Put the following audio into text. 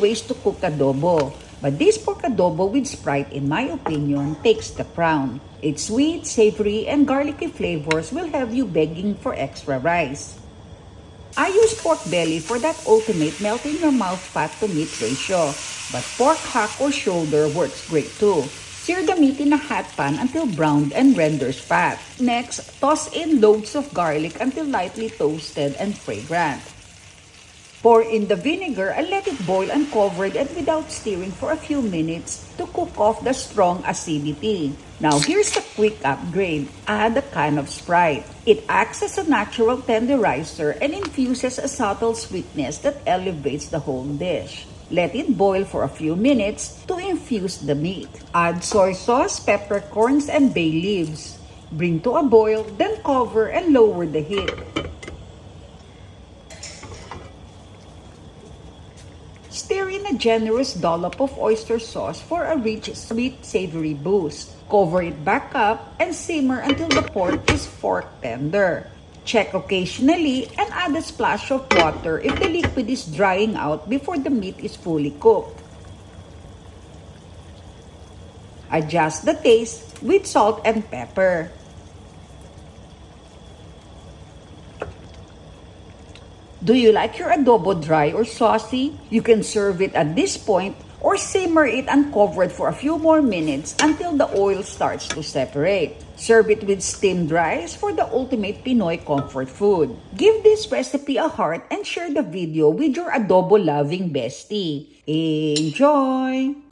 ways to cook adobo, but this pork adobo with Sprite, in my opinion, takes the crown. Its sweet, savory, and garlicky flavors will have you begging for extra rice. I use pork belly for that ultimate melt-in-your-mouth fat-to-meat ratio, but pork hack or shoulder works great too. Sear the meat in a hot pan until browned and renders fat. Next, toss in loads of garlic until lightly toasted and fragrant. Pour in the vinegar and let it boil uncovered and without stirring for a few minutes to cook off the strong acidity. Now here's a quick upgrade. Add a can of Sprite. It acts as a natural tenderizer and infuses a subtle sweetness that elevates the whole dish. Let it boil for a few minutes to infuse the meat. Add soy sauce, peppercorns, and bay leaves. Bring to a boil, then cover and lower the heat. Stir in a generous dollop of oyster sauce for a rich, sweet, savory boost. Cover it back up and simmer until the pork is fork tender. Check occasionally and add a splash of water if the liquid is drying out before the meat is fully cooked. Adjust the taste with salt and pepper. Do you like your adobo dry or saucy? You can serve it at this point or simmer it uncovered for a few more minutes until the oil starts to separate. Serve it with steamed rice for the ultimate Pinoy comfort food. Give this recipe a heart and share the video with your adobo-loving bestie. Enjoy!